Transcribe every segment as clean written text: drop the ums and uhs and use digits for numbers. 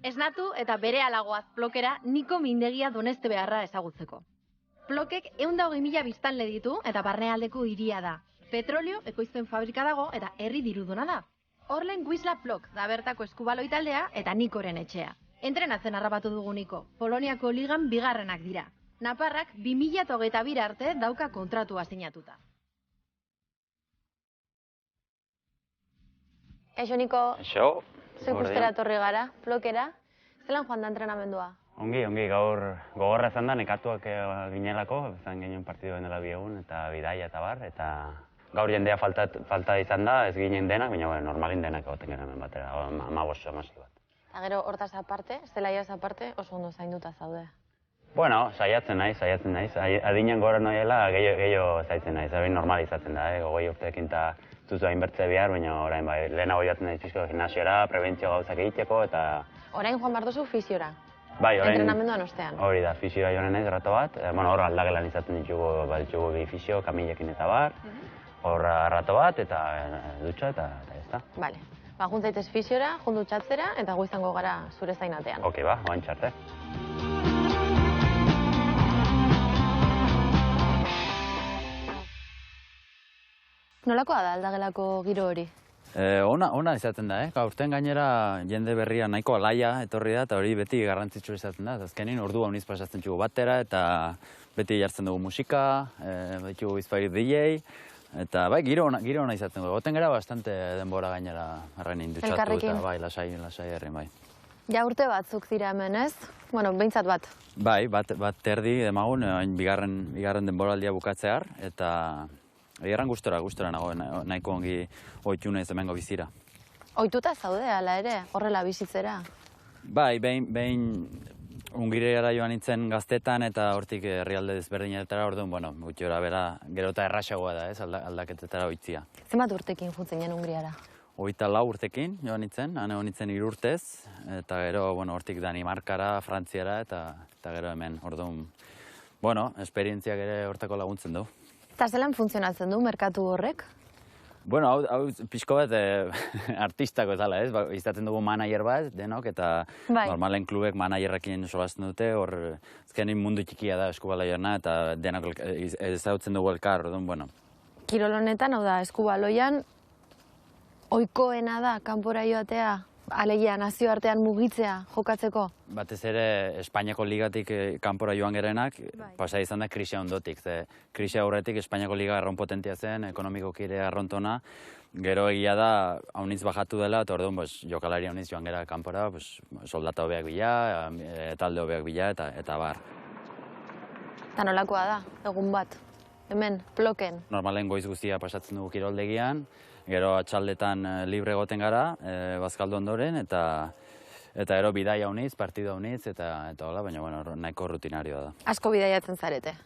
Esnatu eta bere alagoaz Plokera Niko Mindegia Doneste beharra ezagutzeko. Plokek 120.000 biztanle ditu eta barnealdeko hiria da. Petrolio ekoizpen fabrika dago eta herri diruduna da. Horlen Wisla Plok da bertako eskubaloi taldea eta Nikoren etxea. Entrenatzen harrapatu dugu Niko, Poloniako ligan bigarrenak dira. Naparrak 2022 arte dauka kontratua sinatuta. Eixo, Niko. Eixo. Zuk ustera torri gara, Plokera. Zelan joan da entrenamendua? Ongi, gaur gogorra izan da, nekatuak ginelako, izan genuen partidoen dela 2 egun, eta bidaia eta bar, eta gaur jendea falta izan da, ez ginen denak, baina normalin denak egoten genuen batera, 15 bat. Eta gero hortaz aparte, zelaiaz aparte, oso ondo zainduta zaude. Bueno, saiatzen naiz. Adinean gora noiela, gehiago zaitzen naiz, hori normalizatzen da, gogoi urteekin eta zuzu hainbertze behar, baina orain bai, lehenago joatzen naiz pixko gimnasiora, prebentzio gauzak egiteko, eta... Orain joan behar duzu fisiora? Bai, orain... Entrenamenduan ostean? Hori da, fisiora joan naiz rato bat, hor aldagelan izaten ditugu bi fisio, kamilekin eta bar, hor rato bat, eta dutxa, eta ez da. Bale, juntzaitez fisiora, dutxatzera, eta gu izango gara zure zainatean. Ok, oain txarte. Nolakoa da aldagelako giro hori? Ona izaten da, Aurten gainera jende berria nahiko alaia etorri da, eta hori beti garrantzitsu izaten da. Azkenin ordua honiz pasatzen txugu batera, eta beti jartzen dugu musika, betxugu bizpair DJ, eta bai, giro ona izaten dugu. Goten gara bastante denbora gainera arrenin dutxatu, eta bai, lasai herrin, bai. Ja urte batzuk dira hemen, ez? Bueno, behintzat bat. Bai, bat terdi demagun, bigarren denboraldia bukatzear, eta... Egeran gustora nago, nahiko ongi ohitu naiz hemengo bizira. Ohituta zaude, ala ere, horrela bizitzera? Bai, behin Hungariara joan nintzen gaztetan eta hortik herrialde desberdinetara, orduan, bueno, gutxi gora bera, gero eta errasagoa da, ez, aldaketetara ohitzia. Zenbat urtekin joan zinen Hungariara? 24 urtekin joan nintzen, han egon nintzen 3 urtez, eta gero, bueno, hortik Danimarkara, Frantziara, eta gero hemen, orduan, bueno, esperientziak ere hortako laguntzen du. Eta zelan funtzionatzen du merkatu horrek? Bueno, hau pixko bat artistako zala, ez? Izaten dugu manager bat, denok, eta normalen klubek managerrekin solasten dute, hor azkenin mundu txikia da eskubaloiarna, eta denok ezagutzen dugu elkar, orduan, bueno. Kirol honetan, hau da, eskubaloian, ohikoena da, kanpora joatea, alegia nazioartean mugitzea jokatzeko? Batez ere, Espainiako ligatik kanpora joan gerenak, pasa izan da krisia ondotik. Krisia aurretik Espainiako liga arronpotentia zen, ekonomikoki ere arrontona. Gero egia da, haunitz bajatu dela, eta orduan jokalari haunitz joan gera kanpora, soldata hobeak bila, talde hobeak bila, eta bar. Eta nolakoa da, egun bat, hemen, Ploken? Normalen goiz guztia pasatzen dugu kiroldegian, gero atxaldetan libre egoten gara, bazkaldu ondoren, eta ero bidaia haunitz, partida haunitz, eta hola, baina nahiko rutinarioa da. Asko bidaiatzen zarete?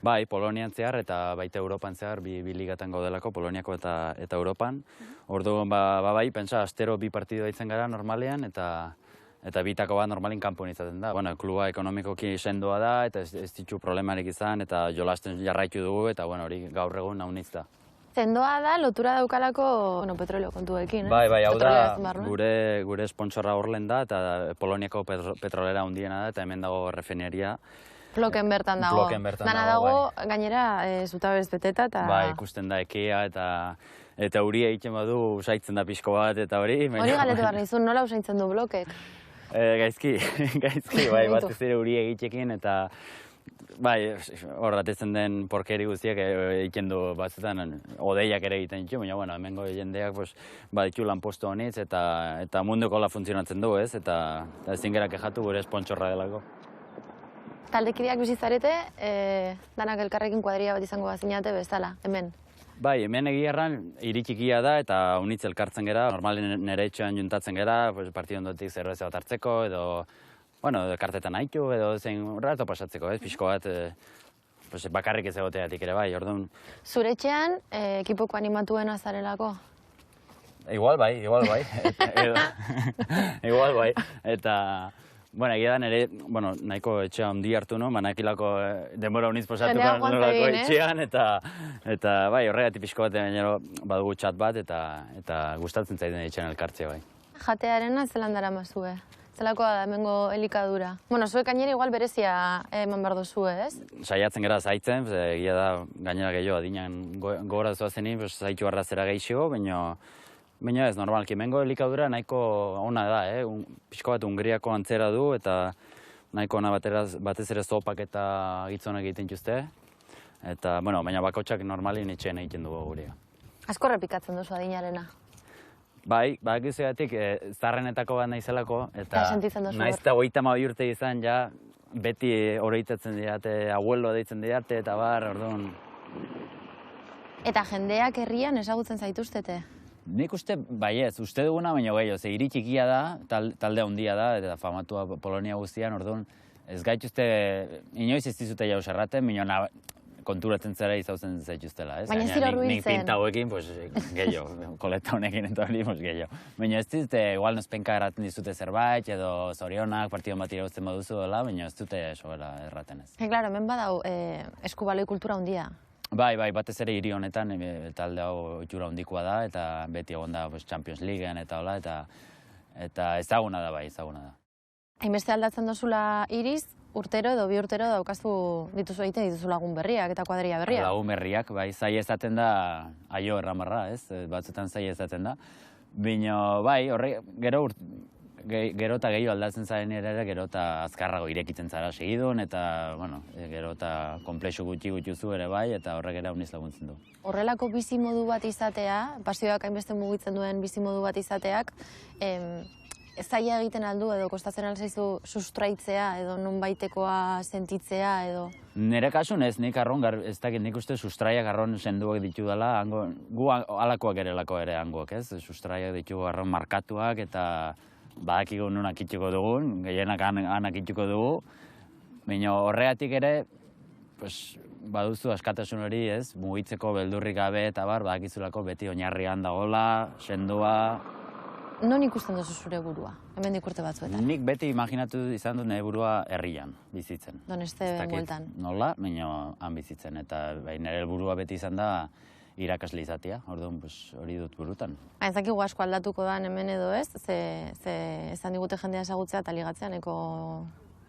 Bai, Polonian zehar eta baita Europan zehar, bi ligatan gaudelako, Poloniako eta Europan. Orduan, bai, pentsa, astero 2 partidua itzen gara normalean, eta bitako bat normalin kanpoan izaten da. Kluba ekonomikoki sendoa da, eta ez ditu problemarik izan, eta jolasten jarraitu dugu, eta hori gaur egun haunitz da. Sendoa da, lotura daukalako petrolio kontuekin, ez? Bai, hau da, gure sponsorra Orlen da, eta Poloniako petrolera handiena da, eta hemen dago refineria. Ploken bertan dago. Dana dago, gainera, zutabez beteta, eta... Bai, ikusten da ekia, eta huria egiten badu, usaitzen da pixko bat, eta hori... Hori galetu behar nizun, nola usaitzen du Blokek? Gaizki, bai, bat ez ere huria egitekin, eta... Bai, horratetzen den porkeri guztiak egiten du batzutan odeiak ere egiten ditu, baina hemengo jendeak ditu lanpostu honitz eta munduko la funtzionatzen du, ez? Eta ezin gara kexatu gure sponsorra delako. Taldekideak bizitzarete, danak elkarrekin kuadria bat izango bazinate bezala, hemen? Bai, hemen egiarran hiri txikia da eta unitz elkartzen gera, normalen nire etxean juntatzen gera, partidon ondotik zerbeza bat hartzeko edo kartetan haitu edo zein rato pasatzeko, ez, pixko bat bakarrik ez egoteatik ere bai, orduan. Zure etxean, ekipoko animatuena zarelako? Igual bai. Igual bai. Eta, egia da nire, nahiko etxea handi hartu no, manakilako denbora uniz posatuko nolako etxean, eta bai, horregatik pixko bat badugu txat bat, eta gustatzen zaiten etxean elkartzea bai. Jatearena zelan dara mazue? Zelakoa da hemengo elikadura. Bueno, zuek gainera igual berezia eman behar duzu, ez? Saiatzen gara zaitzen, egia da gainera gehiago adinean gora zoazenin, zaitu arrazera gehiago, baina ez normalki. Hemengo elikadura nahiko ona da, pixko bat Hungriako antzera du, eta nahiko ona batez ere zopak eta gitzonak egiten dituzte. Eta, bueno, baina bakotxak normalin etxean egiten dugu gurea. Asko errepikatzen duzu adinarena. Bai, bakizuegatik zarrenetako bat naizelako, eta sentitzen duzu naiz eta 32 urte izan, ja, beti oroitatzen didate, abuelo deitzen didate, eta bar, orduan. Eta jendeak herrian ezagutzen zaituztete? Nik uste, bai ez, uste duguna, baina gehiago, ze hiri txikia da, talde handia da, eta famatua Polonia guztian, orduan, ez gaituzte, inoiz ez dizute jauz erraten, baina konturatzen zera izauzen zaituztela, ez? Baina ez dira nik pinta hauekin, pues, gehiago, koleta honekin eta hori, pues, gehiago. Baina ez dizute, igual nozpenka erraten dizute zerbait, edo zorionak, partidon bat irauzten baduzu dela, baina ez dute sobera erraten ez. Claro, hemen badau eskubaloi kultura handia. Bai, batez ere hiri honetan, talde hau itxura handikoa da, eta beti egon da Champions Leaguean eta hola, eta ezaguna da, bai, ezaguna da. Hainbeste aldatzen dozula iriz, urtero edo bi urtero daukazu dituzu egiten dituzu lagun berriak eta kuadria berriak. Lagun berriak, bai, zai ezaten da aio erramarra, ez? Batzutan zai ezaten da. Baina, bai, gero eta gehiago aldatzen zaren ere, gero eta azkarrago irekitzen zara segidun, eta, bueno, gero eta komplexu gutxi-gutxuzu ere bai, eta horrek ere uniz laguntzen du. Horrelako bizimodu bat izatea, pasioak hainbeste mugitzen duen bizimodu bat izateak, zaila egiten aldu edo kostatzen alzaizu sustraitzea edo nonbaitekoa sentitzea edo... Nire kasun ez, nik arron, ez dakit nik uste sustraiak arron senduak ditu dela, gu alakoak erelako ere hangoak, ez? Sustraiak ditugu arron markatuak eta badakigu nunak itxuko dugun, gehienak anak itxuko dugu, baina horregatik ere, baduzu askatasun hori, ez? Mugitzeko beldurrik gabe eta badakizulako beti oinarrian dagoela, sendua... Non ikusten duzu zure burua, hemendik urte batzuetan? Nik beti imaginatu izan dut nire burua herrian bizitzen. Doneste bueltan. Nola, baina han bizitzen, eta nire burua beti izan da irakasle izatea, orduan hori dut burutan. Ez dakigu asko aldatuko da hemen edo ez, ze esan digute jendea ezagutzea eta ligatzea neko...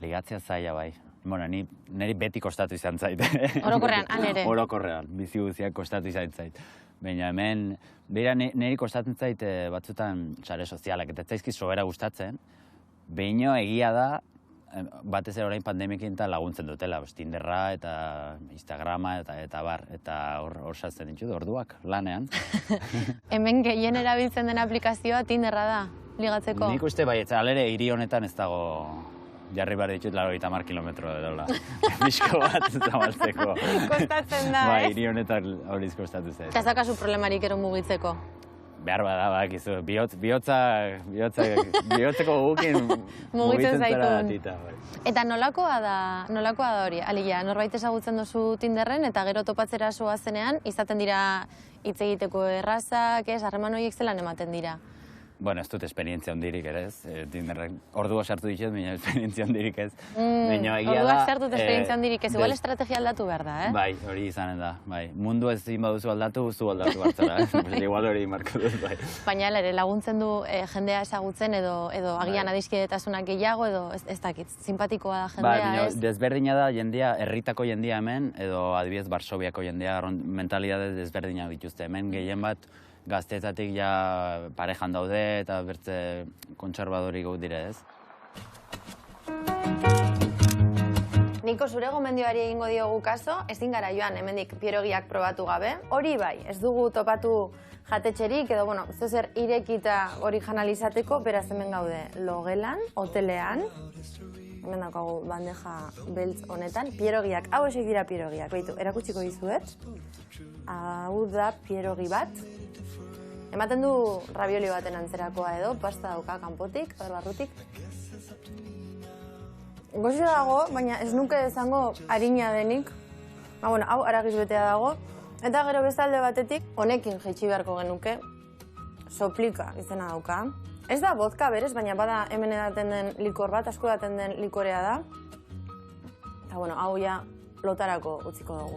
Ligatzea zaila bai. Bueno, niri beti kostatu izan zait. Orokorrean, han ere. Orokorrean, bizi guztiak kostatu izan zait. Baina hemen, beira niri kostatzen zait batzutan sare sozialak, eta ez zaizkiz sobera gustatzen, baina egia da, batez ere orain pandemiekin laguntzen dutela, Tinderra eta Instagrama eta bar, eta hor sartzen ditut, orduak, lanean. Hemen gehien erabiltzen den aplikazioa Tinderra da, ligatzeko? Nik uste bai, alere hiri honetan ez dago jarri behar ditut 80 kilometro edola. Bizko bat zabaltzeko. Kostatzen da, Bai, hiri honetan horiz kostatu zait. Eta zakazu problemarik ero mugitzeko? Behar bada, bakizu, bihotzeko gukin mugitzen zara atita. Eta nolakoa da hori? Aligia, norbait ezagutzen duzu Tinderren eta gero topatzera zoazenean, izaten dira hitz egiteko errazak, harreman horiek zelan ematen dira? Bueno, ez dut esperientzia hondirik ere ez, Tinderren ordua sartu ditut, baina esperientzia hondirik ez. Orduak sartut esperientzia hondirik ez, igual estrategia aldatu behar da, eh? Bai, hori izanen da, bai. Mundu ez zin baduzu aldatu, zu aldatu hartzara, igual hori marko dut, bai. Baina ere, laguntzen du jendea ezagutzen edo agian adiskidetasunak gehiago edo ez dakit, simpatikoa da jendea, ez? Desberdina da jendea, herritako jendea hemen, edo adibidez Varsoviako jendea, mentalidade desberdinak dituzte. Hemen gehien bat, gazteetatik ja parejan daude eta bertze kontserbadorik gau dire, ez? Niko, zure gomendioari egingo diogu kaso, ezin gara joan hemendik pierogiak probatu gabe. Hori bai, ez dugu topatu jatetxerik edo, bueno, zer irekita original izateko, beraz hemen gaude logelan, hotelean, hemen daukagu bandeja beltz honetan, pierogiak, hau esik dira pierogiak, baitu, erakutsiko dizuet. Hau da pierogi bat. Ematen du ravioli baten antzerakoa edo, pasta dauka kanpotik, barrutik. Goxo dago, baina ez nuke izango harina denik. Bueno, hau aragiz betea dago. Eta gero bestalde batetik, honekin jaitsi beharko genuke, soplika izena dauka. Ez da vodka berez, baina bada hemen edaten den likor bat, asko edaten den likorea da. Eta bueno, hau ja lotarako utziko dugu.